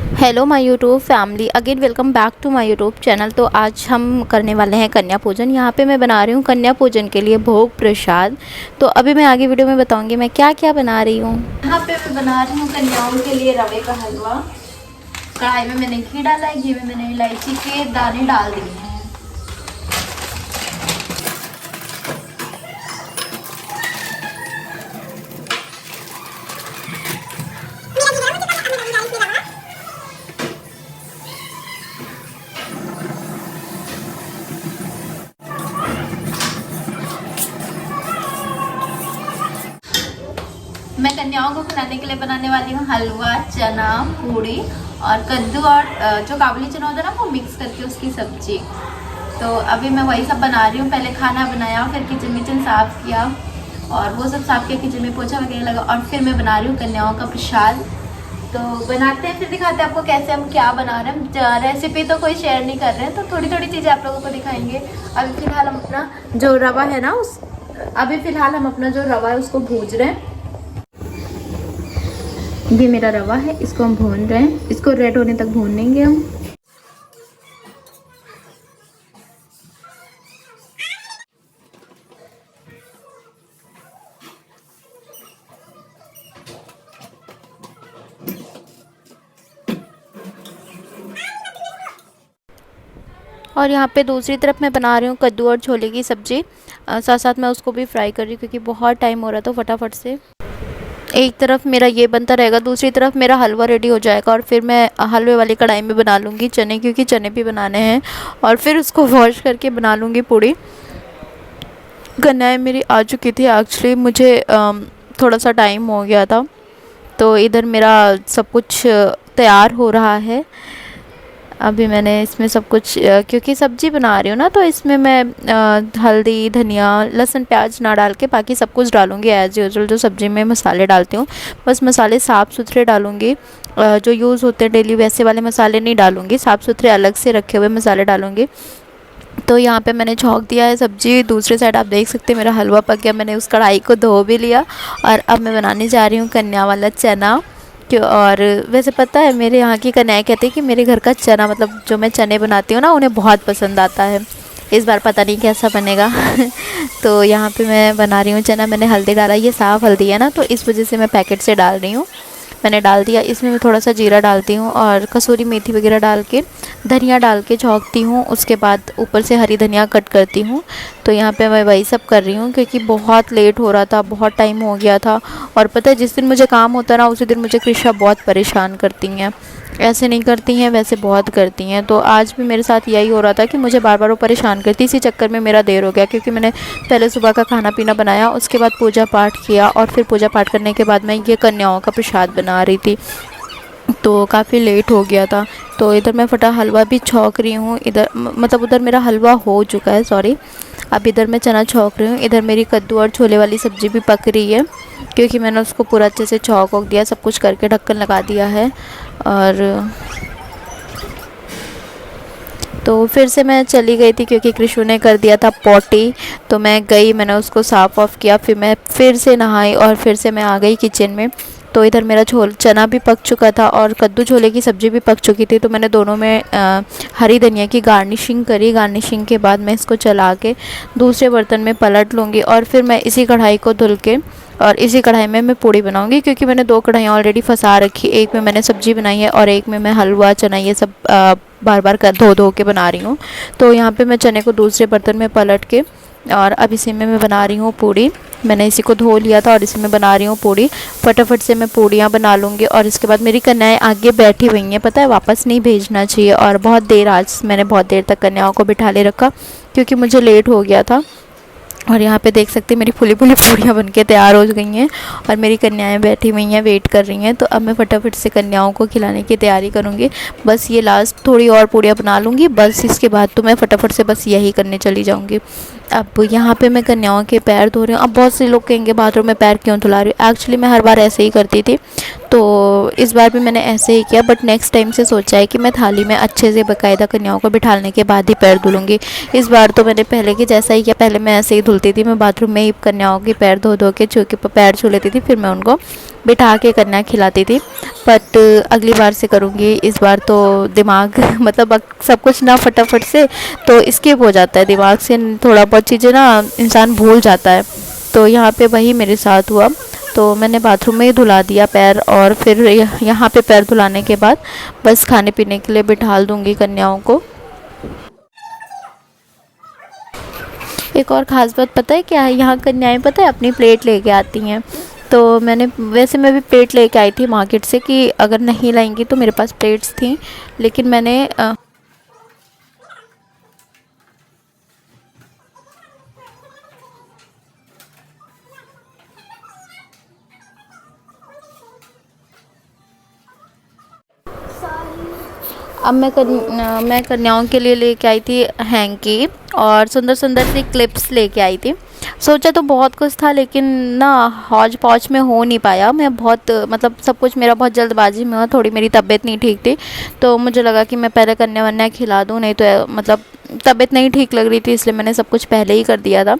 Hello my YouTube family, again welcome back to my YouTube channel. तो आज हम करने वाले हैं कन्या पूजन। यहाँ पे मैं बना रही हूँ कन्या पूजन के लिए भोग प्रसाद। तो अभी मैं आगे वीडियो में बताऊँगी मैं क्या क्या बना रही हूँ। यहाँ पे मैं बना रही हूँ कन्याओं के लिए रवे का हलवा। कढ़ाई में मैंने घी डाला है, घी में मैंने इलायची के दाने डाल दिए हैं। मैं कन्याओं को खिलाने के लिए बनाने वाली हूँ हलवा, चना, पूड़ी और कद्दू और जो काबुली चना होता है ना वो मिक्स करके उसकी सब्जी। तो अभी मैं वही सब बना रही हूँ। पहले खाना बनाया, फिर किचन साफ़ किया और वो सब साफ़ किया, किचन में पोछा वगैरह लगा और फिर मैं बना रही हूँ कन्याओं का प्रसाद। तो बनाते हैं फिर दिखाते हैं आपको कैसे हम क्या बना रहे हैं। रेसिपी तो कोई शेयर नहीं कर रहे हैं, तो थोड़ी थोड़ी चीज़ें आप लोगों को दिखाएंगे। अभी फ़िलहाल हम अपना जो रवा है ना जो रवा है उसको भूज रहे हैं। ये मेरा रवा है, इसको हम भून रहे हैं। इसको रेड होने तक भून लेंगे हम। और यहाँ पे दूसरी तरफ मैं बना रही हूँ कद्दू और छोले की सब्ज़ी। साथ साथ मैं उसको भी फ्राई कर रही हूँ क्योंकि बहुत टाइम हो रहा था। फटाफट से एक तरफ मेरा ये बनता रहेगा, दूसरी तरफ मेरा हलवा रेडी हो जाएगा और फिर मैं हलवे वाली कढ़ाई में बना लूँगी चने, क्योंकि चने भी बनाने हैं। और फिर उसको वॉश करके बना लूँगी पूड़ी। कन्याएँ मेरी आ चुकी थी। एक्चुअली मुझे थोड़ा सा टाइम हो गया था, तो इधर मेरा सब कुछ तैयार हो रहा है। अभी मैंने इसमें सब कुछ क्योंकि सब्ज़ी बना रही हूँ ना, तो इसमें मैं हल्दी, धनिया, लहसुन, प्याज ना डाल के बाकी सब कुछ डालूँगी एज़ यूजुअल जो सब्ज़ी में मसाले डालती हूँ। बस मसाले साफ़ सुथरे डालूँगी, जो यूज़ होते हैं डेली वैसे वाले मसाले नहीं डालूँगी। साफ़ सुथरे अलग से रखे हुए मसाले डालूँगी। तो यहाँ पे मैंने छौंक दिया है सब्ज़ी। दूसरी साइड आप देख सकते हैं मेरा हलवा पक गया। मैंने उस कढ़ाई को धो भी लिया और अब मैं बनाने जा रही हूँ कन्या वाला चना। क्यों? और वैसे पता है मेरे यहाँ की कन्याएं कहती हैं कि मेरे घर का चना, मतलब जो मैं चने बनाती हूँ ना, उन्हें बहुत पसंद आता है। इस बार पता नहीं कैसा बनेगा। तो यहाँ पे मैं बना रही हूँ चना। मैंने हल्दी डाला, ये साफ़ हल्दी है ना, तो इस वजह से मैं पैकेट से डाल रही हूँ। मैंने डाल दिया। इसमें मैं थोड़ा सा जीरा डालती हूँ और कसूरी मेथी वगैरह डाल के, धनिया डाल के छौंकती हूँ। उसके बाद ऊपर से हरी धनिया कट करती हूँ। तो यहाँ पे मैं वही सब कर रही हूँ क्योंकि बहुत लेट हो रहा था, बहुत टाइम हो गया था। और पता है जिस दिन मुझे काम होता है ना, उसी दिन मुझे कृषा बहुत परेशान करती हैं। ऐसे नहीं करती हैं, वैसे बहुत करती हैं। तो आज भी मेरे साथ यही हो रहा था कि मुझे बार बार वो परेशान करती। इसी चक्कर में मेरा देर हो गया क्योंकि मैंने पहले सुबह का खाना पीना बनाया, उसके बाद पूजा पाठ किया और फिर पूजा पाठ करने के बाद मैं ये कन्याओं का प्रसाद बना रही थी, तो काफ़ी लेट हो गया था। तो इधर मैं फटा हलवा भी छौंक रही हूँ। इधर मतलब उधर मेरा हलवा हो चुका है, सॉरी। अब इधर मैं चना छौंक रही हूँ। इधर मेरी कद्दू और छोले वाली सब्ज़ी भी पक रही है क्योंकि मैंने उसको पूरा अच्छे से छौंक दिया, सब कुछ करके ढक्कन लगा दिया है। और तो फिर से मैं चली गई थी क्योंकि कृषु ने कर दिया था पॉटी। तो मैं गई, मैंने उसको साफ़ ऑफ किया, फिर मैं फिर से नहाई और फिर से मैं आ गई किचन में। तो इधर मेरा चना भी पक चुका था और कद्दू छोले की सब्ज़ी भी पक चुकी थी। तो मैंने दोनों में हरी धनिया की गार्निशिंग करी। गार्निशिंग के बाद मैं इसको चला के दूसरे बर्तन में पलट लूँगी और फिर मैं इसी कढ़ाई को धुल के और इसी कढ़ाई में मैं पूड़ी बनाऊंगी क्योंकि मैंने दो कढ़ाइयाँ ऑलरेडी फंसा रखी। एक में मैंने सब्ज़ी बनाई है और एक में मैं हलवा, चना ये सब बार बार धो धो के बना रही हूँ। तो यहाँ पे मैं चने को दूसरे बर्तन में पलट के और अब इसी में मैं बना रही हूँ पूड़ी। मैंने इसी को धो लिया था और इसी में बना रही हूँ पूड़ी। फटाफट से मैं पूड़ियाँ बना लूँगी और इसके बाद मेरी कन्याएं आगे बैठी हुई हैं, पता है वापस नहीं भेजना चाहिए। और बहुत देर, आज मैंने बहुत देर तक कन्याओं को बिठा ले रखा क्योंकि मुझे लेट हो गया था। और यहाँ पे देख सकते हैं मेरी फुली फुली पूड़ियाँ बनके तैयार हो गई हैं और मेरी कन्याएं बैठी हुई हैं, वेट कर रही हैं। तो अब मैं फटाफट से कन्याओं को खिलाने की तैयारी करूँगी। बस ये लास्ट थोड़ी और पूड़ियाँ बना लूँगी, बस इसके बाद तो मैं फटाफट से बस यही करने चली जाऊँगी। अब यहाँ पे मैं कन्याओं के पैर धो रही हूँ। अब बहुत से लोग कहेंगे बाथरूम में पैर क्यों धुला रही हूँ। एक्चुअली मैं हर बार ऐसे ही करती थी, तो इस बार भी मैंने ऐसे ही किया। बट नेक्स्ट टाइम से सोचा है कि मैं थाली में अच्छे से बाकायदा कन्याओं को बिठाने के बाद ही पैर धुलूँगी। इस बार तो मैंने पहले की जैसा ही किया। पहले मैं ऐसे ही धुलती थी, मैं बाथरूम में ही कन्याओं के पैर धो धो के पैर छू लेती थी, फिर मैं उनको बिठा के कन्या खिलाती थी। बट अगली बार से करूँगी, इस बार तो दिमाग मतलब सब कुछ ना फटाफट से तो स्किप हो जाता है दिमाग से, थोड़ा बहुत चीज़ें ना इंसान भूल जाता है। तो यहाँ पे वही मेरे साथ हुआ। तो मैंने बाथरूम में ही धुला दिया पैर, और फिर यहाँ पे पैर धुलाने के बाद बस खाने पीने के लिए बिठा दूँगी कन्याओं को। एक और ख़ास बात पता है क्या है, यहाँ कन्याएं पता है अपनी प्लेट लेके आती हैं। तो वैसे मैं भी प्लेट लेके आई थी मार्केट से कि अगर नहीं लाएंगी तो मेरे पास प्लेट्स थी, लेकिन मैंने अब मैं कन्याओं के लिए लेके आई थी हैंकी, और सुंदर सुंदर सी क्लिप्स लेके आई थी। सोचा तो बहुत कुछ था, लेकिन ना हौज पौच में हो नहीं पाया। मैं बहुत मतलब सब कुछ मेरा बहुत जल्दबाजी में हुआ, थोड़ी मेरी तबीयत नहीं ठीक थी, तो मुझे लगा कि मैं पहले कन्या वन्या खिला दूँ, नहीं तो मतलब तबीयत नहीं ठीक लग रही थी, इसलिए मैंने सब कुछ पहले ही कर दिया था।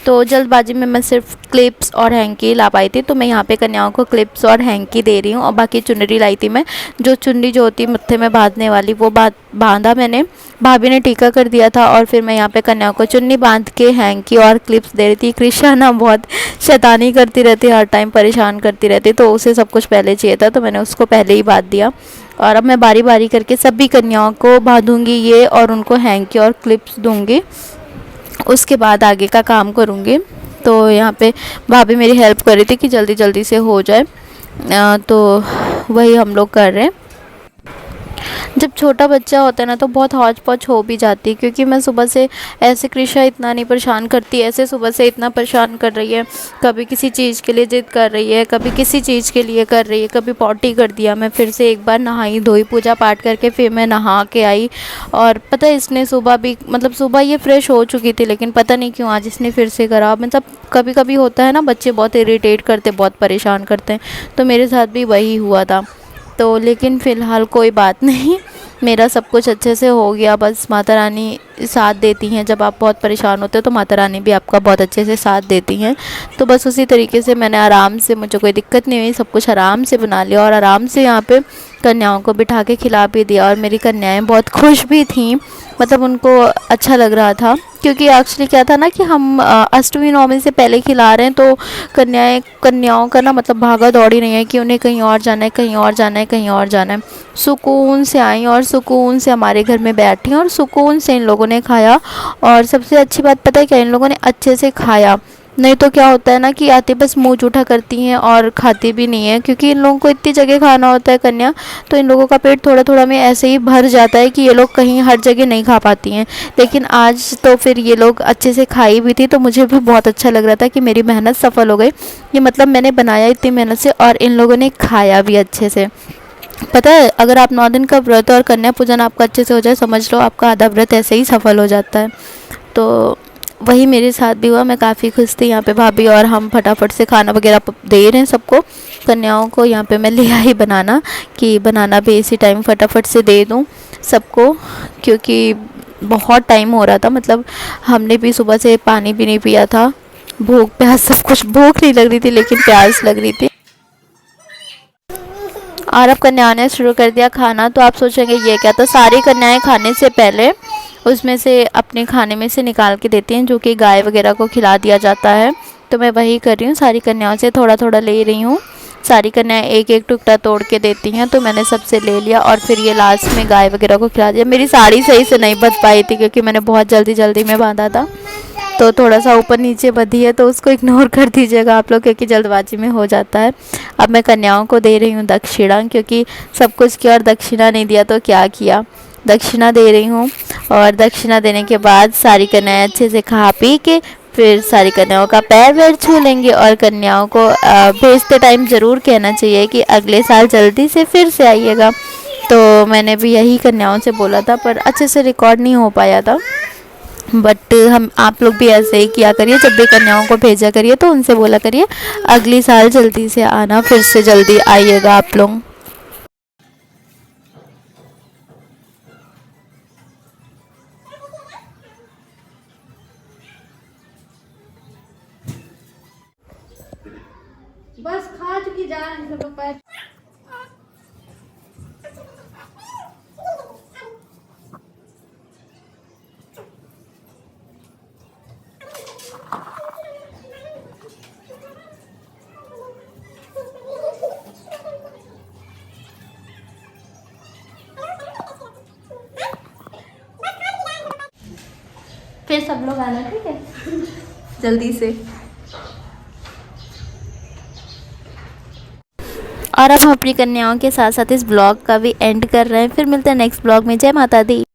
तो जल्दबाजी में मैं सिर्फ क्लिप्स और हैंकी ला पाई थी, तो मैं यहाँ पे कन्याओं को क्लिप्स और हैंकी दे रही हूँ। और बाकी चुनरी लाई थी मैं, जो चुन्नी जो होती है मत्थे में बांधने वाली, वो बांधा मैंने। भाभी ने टीका कर दिया था, और फिर मैं यहाँ पे कन्याओं को चुन्नी बांध के हैंकी और क्लिप्स दे रही थी। कृष्णा ना बहुत शैतानी करती रहती, हर टाइम परेशान करती रहती, तो उसे सब कुछ पहले चाहिए था, तो मैंने उसको पहले ही बांध दिया। और अब मैं बारी बारी करके सभी कन्याओं को बांधूंगी ये, और उनको हैंकी और क्लिप्स दूंगी, उसके बाद आगे का काम करूँगी। तो यहाँ पे भाभी मेरी हेल्प कर रही थी कि जल्दी जल्दी से हो जाए, तो वही हम लोग कर रहे हैं। जब छोटा बच्चा होता है ना तो बहुत हौच पौच हो भी जाती है, क्योंकि मैं सुबह से ऐसे कृषा इतना नहीं परेशान करती, ऐसे सुबह से इतना परेशान कर रही है, कभी किसी चीज़ के लिए ज़िद कर रही है, कभी किसी चीज़ के लिए कर रही है, कभी पॉटी कर दिया। मैं फिर से एक बार नहाई धोई पूजा पाठ करके फिर मैं नहा के आई, और पता है इसने सुबह भी मतलब सुबह ये फ्रेश हो चुकी थी, लेकिन पता नहीं क्यों आज इसने फिर से करा। मतलब कभी कभी होता है ना, बच्चे बहुत इरिटेट करते, बहुत परेशान करते हैं, तो मेरे साथ भी वही हुआ था। तो लेकिन फ़िलहाल कोई बात नहीं, मेरा सब कुछ अच्छे से हो गया। बस माता रानी साथ देती हैं, जब आप बहुत परेशान होते हो तो माता रानी भी आपका बहुत अच्छे से साथ देती हैं। तो बस उसी तरीके से मैंने आराम से, मुझे कोई दिक्कत नहीं हुई, सब कुछ आराम से बना लिया, और आराम से यहाँ पे कन्याओं को बिठा के खिला भी दिया। और मेरी कन्याएं बहुत खुश भी थीं, मतलब उनको अच्छा लग रहा था, क्योंकि एक्चुअली क्या था ना कि हम अष्टमी नवमी से पहले खिला रहे हैं, तो कन्याओं का ना मतलब भागा दौड़ी नहीं है कि उन्हें कहीं और जाना है, कहीं और जाना है, कहीं और जाना है। सुकून से आई और सुकून से हमारे घर में बैठी, और सुकून से इन लोगों ने खाया। और सबसे अच्छी बात पता है क्या, इन लोगों ने अच्छे से खाया। नहीं तो क्या होता है ना कि आती बस मुंह जूठा करती हैं और खाती भी नहीं है, क्योंकि इन लोगों को इतनी जगह खाना होता है कन्या, तो इन लोगों का पेट थोड़ा थोड़ा में ऐसे ही भर जाता है कि ये लोग कहीं हर जगह नहीं खा पाती हैं। लेकिन आज तो फिर ये लोग अच्छे से खाई भी थी, तो मुझे भी बहुत अच्छा लग रहा था कि मेरी मेहनत सफल हो गई। ये मतलब मैंने बनाया इतनी मेहनत से, और इन लोगों ने खाया भी अच्छे से। पता है, अगर आप 9 दिन का व्रत और कन्या पूजन आपका अच्छे से हो जाए, समझ लो आपका आधा व्रत ऐसे ही सफल हो जाता है। तो वही मेरे साथ भी हुआ, मैं काफ़ी खुश थी। यहाँ पे भाभी और हम फटाफट से खाना वगैरह दे रहे हैं सबको, कन्याओं को। यहाँ पे मैं ले आई बनाना, कि बनाना भी इसी टाइम फटाफट से दे दूँ सबको, क्योंकि बहुत टाइम हो रहा था। मतलब हमने भी सुबह से पानी भी नहीं पिया था, भूख प्यास सब कुछ, भूख नहीं लग रही थी लेकिन प्यास लग रही थी। और अब कन्याओं ने शुरू कर दिया खाना। तो आप सोचेंगे ये क्या, तो सारी कन्याएं खाने से पहले उसमें से अपने खाने में से निकाल के देती हैं, जो कि गाय वगैरह को खिला दिया जाता है। तो मैं वही कर रही हूँ, सारी कन्याओं से थोड़ा थोड़ा ले रही हूँ। सारी कन्याएं एक एक टुकड़ा तोड़ के देती हैं, तो मैंने सबसे ले लिया, और फिर ये लास्ट में गाय वगैरह को खिला दिया। मेरी साड़ी सही से नहीं बच पाई थी, क्योंकि मैंने बहुत जल्दी जल्दी में बांधा था, तो थोड़ा सा ऊपर नीचे बधी है, तो उसको इग्नोर कर दीजिएगा आप लोग, क्योंकि जल्दबाजी में हो जाता है। अब मैं कन्याओं को दे रही हूँ दक्षिणा, क्योंकि सब कुछ किया और दक्षिणा नहीं दिया तो क्या किया। दक्षिणा दे रही हूँ, और दक्षिणा देने के बाद सारी कन्याएं अच्छे से खा पी के फिर सारी कन्याओं का पैर वैर छू लेंगे। और कन्याओं को भेजते टाइम ज़रूर कहना चाहिए कि अगले साल जल्दी से फिर से आइएगा। तो मैंने भी यही कन्याओं से बोला था, पर अच्छे से रिकॉर्ड नहीं हो पाया था। बट हम आप लोग भी ऐसे ही किया करिए, जब भी कन्याओं को भेजा करिए तो उनसे बोला करिए अगली साल जल्दी से आना, फिर से जल्दी आइएगा आप लोग। बस खा चुकी फिर सब लोग आना, ठीक है, जल्दी से। और अब हम अपनी कन्याओं के साथ साथ इस ब्लॉग का भी एंड कर रहे हैं। फिर मिलते हैं नेक्स्ट ब्लॉग में। जय माता दी।